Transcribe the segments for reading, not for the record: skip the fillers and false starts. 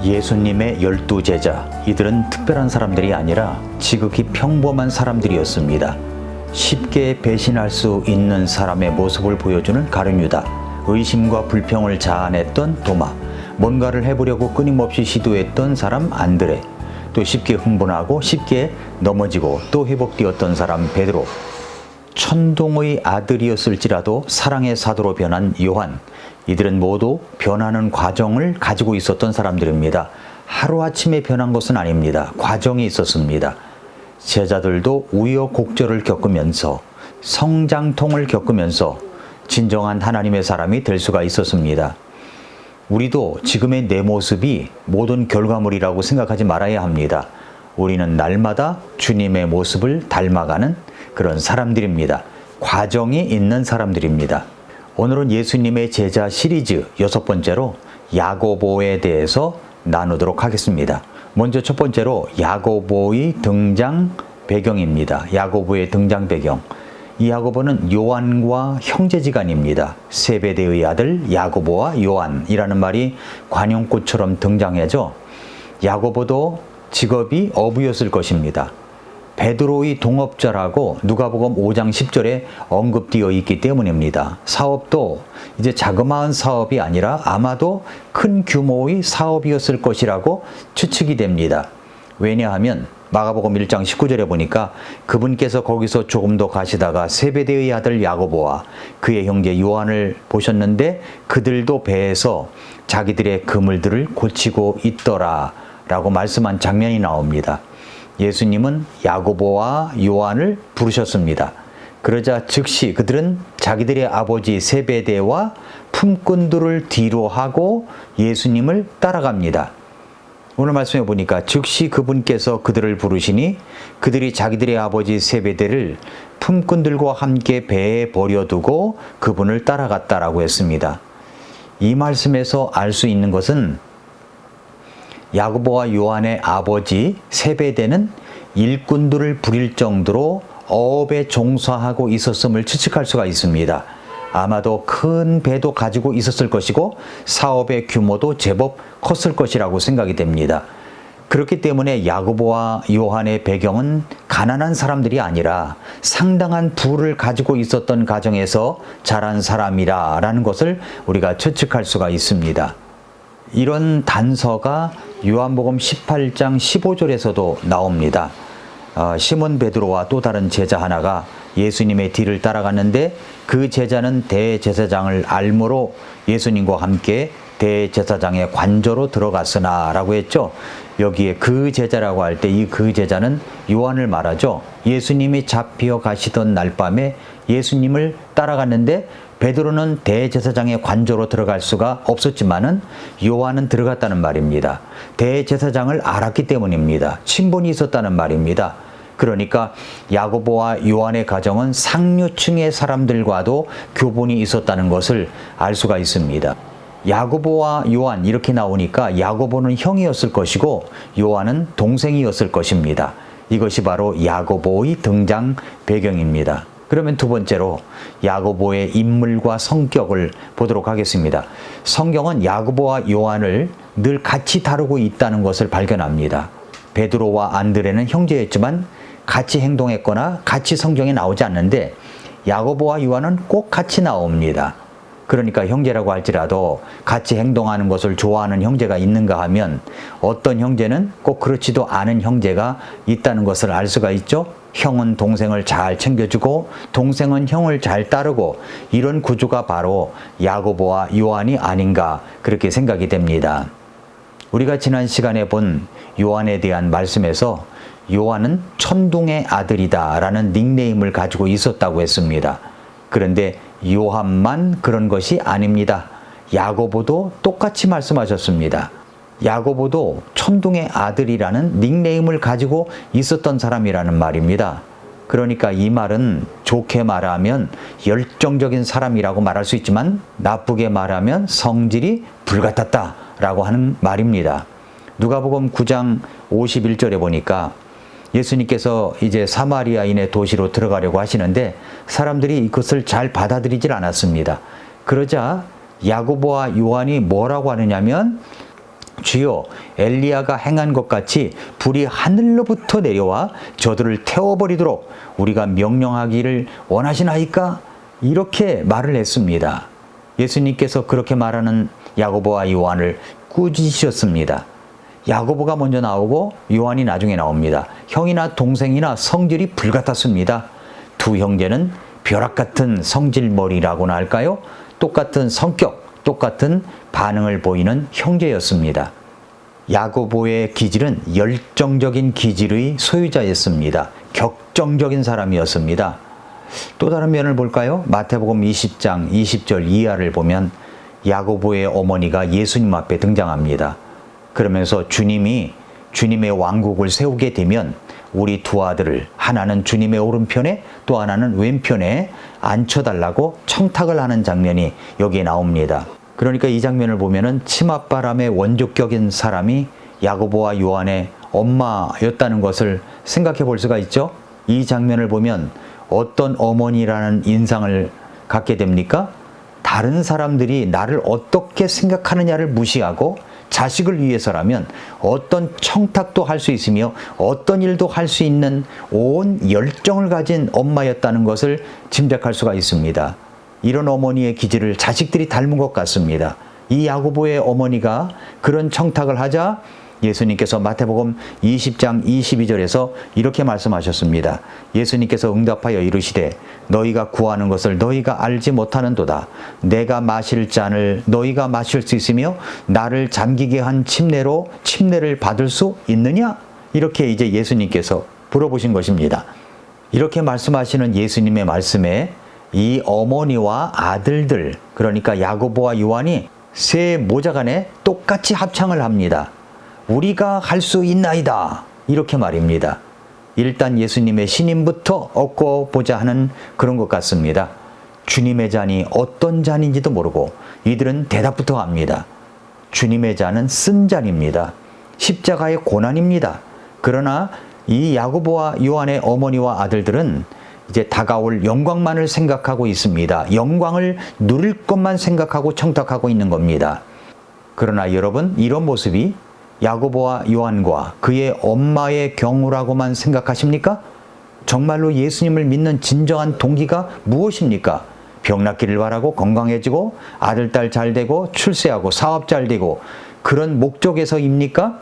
예수님의 12제자, 이들은 특별한 사람들이 아니라 지극히 평범한 사람들이었습니다. 쉽게 배신할 수 있는 사람의 모습을 보여주는 가룟 유다, 의심과 불평을 자아냈던 도마, 뭔가를 해보려고 끊임없이 시도했던 사람 안드레, 또 쉽게 흥분하고 쉽게 넘어지고 또 회복되었던 사람 베드로, 천둥의 아들이었을지라도 사랑의 사도로 변한 요한, 이들은 모두 변하는 과정을 가지고 있었던 사람들입니다. 하루아침에 변한 것은 아닙니다. 과정이 있었습니다. 제자들도 우여곡절을 겪으면서 성장통을 겪으면서 진정한 하나님의 사람이 될 수가 있었습니다. 우리도 지금의 내 모습이 모든 결과물이라고 생각하지 말아야 합니다. 우리는 날마다 주님의 모습을 닮아가는 그런 사람들입니다. 과정이 있는 사람들입니다. 오늘은 예수님의 제자 시리즈 6번째로 야고보에 대해서 나누도록 하겠습니다. 먼저 첫 번째로 야고보의 등장 배경입니다. 야고보의 등장 배경. 이 야고보는 요한과 형제지간입니다. 세베대의 아들 야고보와 요한이라는 말이 관용구처럼 등장하죠. 야고보도 직업이 어부였을 것입니다. 베드로의 동업자라고 누가복음 5장 10절에 언급되어 있기 때문입니다. 사업도 이제 자그마한 사업이 아니라 아마도 큰 규모의 사업이었을 것이라고 추측이 됩니다. 왜냐하면 마가복음 1장 19절에 보니까 그분께서 거기서 조금 더 가시다가 세베대의 아들 야고보와 그의 형제 요한을 보셨는데 그들도 배에서 자기들의 그물들을 고치고 있더라 라고 말씀한 장면이 나옵니다. 예수님은 야고보와 요한을 부르셨습니다. 그러자 즉시 그들은 자기들의 아버지 세베대와 품꾼들을 뒤로 하고 예수님을 따라갑니다. 오늘 말씀해 보니까 즉시 그분께서 그들을 부르시니 그들이 자기들의 아버지 세베대를 품꾼들과 함께 배에 버려두고 그분을 따라갔다라고 했습니다. 이 말씀에서 알 수 있는 것은 야고보와 요한의 아버지 세베대는 일꾼들을 부릴 정도로 어업에 종사하고 있었음을 추측할 수가 있습니다. 아마도 큰 배도 가지고 있었을 것이고 사업의 규모도 제법 컸을 것이라고 생각이 됩니다. 그렇기 때문에 야고보와 요한의 배경은 가난한 사람들이 아니라 상당한 부를 가지고 있었던 가정에서 자란 사람이라는 것을 우리가 추측할 수가 있습니다. 이런 단서가 요한복음 18장 15절에서도 나옵니다. 시몬 베드로와 또 다른 제자 하나가 예수님의 뒤를 따라갔는데 그 제자는 대제사장을 알므로 예수님과 함께 대제사장의 관저로 들어갔으나 라고 했죠. 여기에 그 제자라고 할 때 이 그 제자는 요한을 말하죠. 예수님이 잡혀 가시던 날 밤에 예수님을 따라갔는데 베드로는 대제사장의 관저로 들어갈 수가 없었지만은 요한은 들어갔다는 말입니다. 대제사장을 알았기 때문입니다. 친분이 있었다는 말입니다. 그러니까 야고보와 요한의 가정은 상류층의 사람들과도 교분이 있었다는 것을 알 수가 있습니다. 야고보와 요한 이렇게 나오니까 야고보는 형이었을 것이고 요한은 동생이었을 것입니다. 이것이 바로 야고보의 등장 배경입니다. 그러면 두 번째로 야고보의 인물과 성격을 보도록 하겠습니다. 성경은 야고보와 요한을 늘 같이 다루고 있다는 것을 발견합니다. 베드로와 안드레는 형제였지만 같이 행동했거나 같이 성경에 나오지 않는데 야고보와 요한은 꼭 같이 나옵니다. 그러니까 형제라고 할지라도 같이 행동하는 것을 좋아하는 형제가 있는가 하면 어떤 형제는 꼭 그렇지도 않은 형제가 있다는 것을 알 수가 있죠. 형은 동생을 잘 챙겨주고 동생은 형을 잘 따르고 이런 구조가 바로 야고보와 요한이 아닌가 그렇게 생각이 됩니다. 우리가 지난 시간에 본 요한에 대한 말씀에서 요한은 천둥의 아들이다 라는 닉네임을 가지고 있었다고 했습니다. 그런데 요한만 그런 것이 아닙니다. 야고보도 똑같이 말씀하셨습니다. 야고보도 천둥의 아들이라는 닉네임을 가지고 있었던 사람이라는 말입니다. 그러니까 이 말은 좋게 말하면 열정적인 사람이라고 말할 수 있지만 나쁘게 말하면 성질이 불같았다라고 하는 말입니다. 누가복음 9장 51절에 보니까 예수님께서 이제 사마리아인의 도시로 들어가려고 하시는데 사람들이 이것을 잘 받아들이질 않았습니다. 그러자 야고보와 요한이 뭐라고 하느냐면 주여, 엘리야가 행한 것 같이 불이 하늘로부터 내려와 저들을 태워버리도록 우리가 명령하기를 원하시나이까? 이렇게 말을 했습니다. 예수님께서 그렇게 말하는 야고보와 요한을 꾸짖으셨습니다. 야고보가 먼저 나오고 요한이 나중에 나옵니다. 형이나 동생이나 성질이 불같았습니다. 두 형제는 벼락 같은 성질머리라고나 할까요? 똑같은 성격, 똑같은 반응을 보이는 형제였습니다. 야고보의 기질은 열정적인 기질의 소유자였습니다. 격정적인 사람이었습니다. 또 다른 면을 볼까요? 마태복음 20장 20절 이하를 보면 야고보의 어머니가 예수님 앞에 등장합니다. 그러면서 주님이 주님의 왕국을 세우게 되면 우리 두 아들을 하나는 주님의 오른편에 또 하나는 왼편에 앉혀달라고 청탁을 하는 장면이 여기에 나옵니다. 그러니까 이 장면을 보면은 치맛바람의 원조격인 사람이 야고보와 요한의 엄마였다는 것을 생각해 볼 수가 있죠. 이 장면을 보면 어떤 어머니라는 인상을 갖게 됩니까? 다른 사람들이 나를 어떻게 생각하느냐를 무시하고 자식을 위해서라면 어떤 청탁도 할 수 있으며 어떤 일도 할 수 있는 온 열정을 가진 엄마였다는 것을 짐작할 수가 있습니다. 이런 어머니의 기질을 자식들이 닮은 것 같습니다. 이 야고보의 어머니가 그런 청탁을 하자 예수님께서 마태복음 20장 22절에서 이렇게 말씀하셨습니다. 예수님께서 응답하여 이르시되 너희가 구하는 것을 너희가 알지 못하는도다. 내가 마실 잔을 너희가 마실 수 있으며 나를 잠기게 한 침례로 침례를 받을 수 있느냐? 이렇게 이제 예수님께서 물어보신 것입니다. 이렇게 말씀하시는 예수님의 말씀에 이 어머니와 아들들, 그러니까 야고보와 요한이 세 모자간에 똑같이 합창을 합니다. 우리가 할 수 있나이다. 이렇게 말입니다. 일단 예수님의 신임부터 얻고 보자 하는 그런 것 같습니다. 주님의 잔이 어떤 잔인지도 모르고 이들은 대답부터 합니다. 주님의 잔은 쓴 잔입니다. 십자가의 고난입니다. 그러나 이 야고보와 요한의 어머니와 아들들은 이제 다가올 영광만을 생각하고 있습니다. 영광을 누릴 것만 생각하고 청탁하고 있는 겁니다. 그러나 여러분, 이런 모습이 야고보와 요한과 그의 엄마의 경우라고만 생각하십니까? 정말로 예수님을 믿는 진정한 동기가 무엇입니까? 병 낫기를 바라고 건강해지고 아들, 딸 잘 되고 출세하고 사업 잘 되고 그런 목적에서입니까?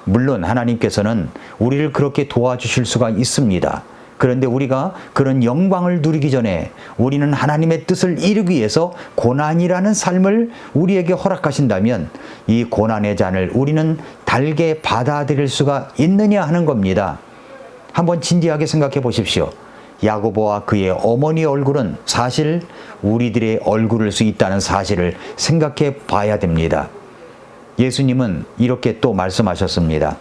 물론 하나님께서는 우리를 그렇게 도와주실 수가 있습니다. 그런데 우리가 그런 영광을 누리기 전에 우리는 하나님의 뜻을 이루기 위해서 고난이라는 삶을 우리에게 허락하신다면 이 고난의 잔을 우리는 달게 받아들일 수가 있느냐 하는 겁니다. 한번 진지하게 생각해 보십시오. 야고보와 그의 어머니의 얼굴은 사실 우리들의 얼굴일 수 있다는 사실을 생각해 봐야 됩니다. 예수님은 이렇게 또 말씀하셨습니다.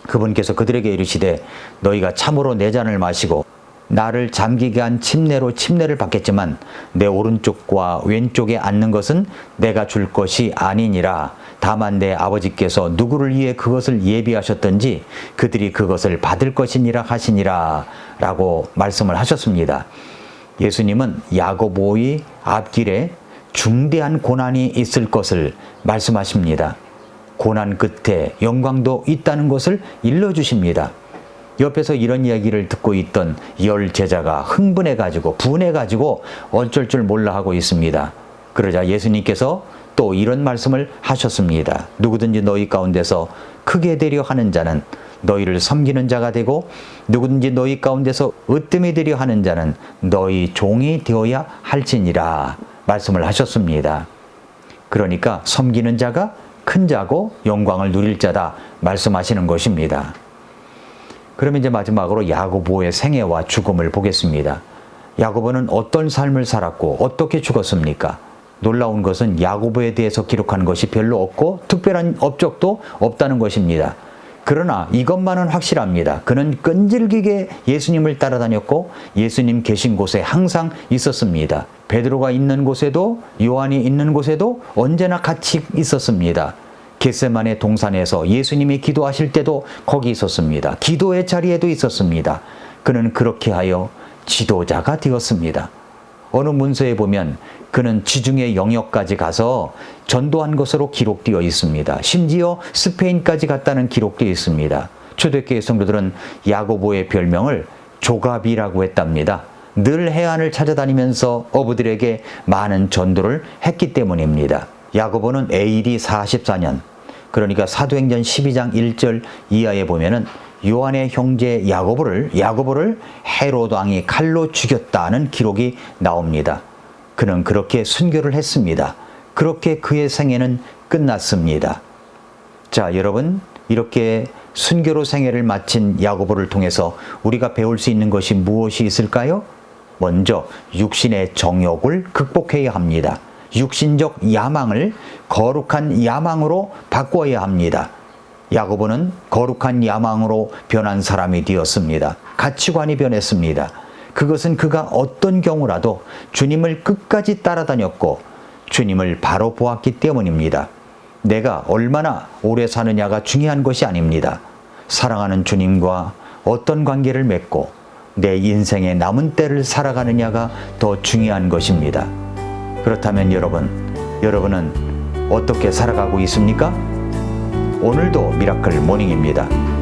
그분께서 그들에게 이르시되 너희가 참으로 내 잔을 마시고 나를 잠기게 한 침례로 침례를 받겠지만 내 오른쪽과 왼쪽에 앉는 것은 내가 줄 것이 아니니라. 다만 내 아버지께서 누구를 위해 그것을 예비하셨던지 그들이 그것을 받을 것이니라 하시니라 라고 말씀을 하셨습니다. 예수님은 야고보의 앞길에 중대한 고난이 있을 것을 말씀하십니다. 고난 끝에 영광도 있다는 것을 일러주십니다. 옆에서 이런 이야기를 듣고 있던 10 제자가 흥분해가지고 분해가지고 어쩔 줄 몰라 하고 있습니다. 그러자 예수님께서 또 이런 말씀을 하셨습니다. 누구든지 너희 가운데서 크게 되려 하는 자는 너희를 섬기는 자가 되고 누구든지 너희 가운데서 으뜸이 되려 하는 자는 너희 종이 되어야 할지니라 말씀을 하셨습니다. 그러니까 섬기는 자가 큰 자고 영광을 누릴 자다 말씀하시는 것입니다. 그러면 이제 마지막으로 야고보의 생애와 죽음을 보겠습니다. 야고보는 어떤 삶을 살았고 어떻게 죽었습니까? 놀라운 것은 야고보에 대해서 기록한 것이 별로 없고 특별한 업적도 없다는 것입니다. 그러나 이것만은 확실합니다. 그는 끈질기게 예수님을 따라다녔고 예수님 계신 곳에 항상 있었습니다. 베드로가 있는 곳에도 요한이 있는 곳에도 언제나 같이 있었습니다. 겟세마네 동산에서 예수님이 기도하실 때도 거기 있었습니다. 기도의 자리에도 있었습니다. 그는 그렇게 하여 지도자가 되었습니다. 어느 문서에 보면 그는 지중해 영역까지 가서 전도한 것으로 기록되어 있습니다. 심지어 스페인까지 갔다는 기록되어 있습니다. 초대교회 성도들은 야고보의 별명을 조갑이라고 했답니다. 늘 해안을 찾아다니면서 어부들에게 많은 전도를 했기 때문입니다. 야고보는 AD 44년, 그러니까 사도행전 12장 1절 이하에 보면은 요한의 형제 야고보를 헤로드 왕이 칼로 죽였다는 기록이 나옵니다. 그는 그렇게 순교를 했습니다. 그렇게 그의 생애는 끝났습니다. 자, 여러분, 이렇게 순교로 생애를 마친 야고보를 통해서 우리가 배울 수 있는 것이 무엇이 있을까요? 먼저 육신의 정욕을 극복해야 합니다. 육신적 야망을 거룩한 야망으로 바꿔야 합니다. 야고보는 거룩한 야망으로 변한 사람이 되었습니다. 가치관이 변했습니다. 그것은 그가 어떤 경우라도 주님을 끝까지 따라다녔고 주님을 바로 보았기 때문입니다. 내가 얼마나 오래 사느냐가 중요한 것이 아닙니다. 사랑하는 주님과 어떤 관계를 맺고 내 인생의 남은 때를 살아가느냐가 더 중요한 것입니다. 그렇다면 여러분은 어떻게 살아가고 있습니까? 오늘도 미라클 모닝입니다.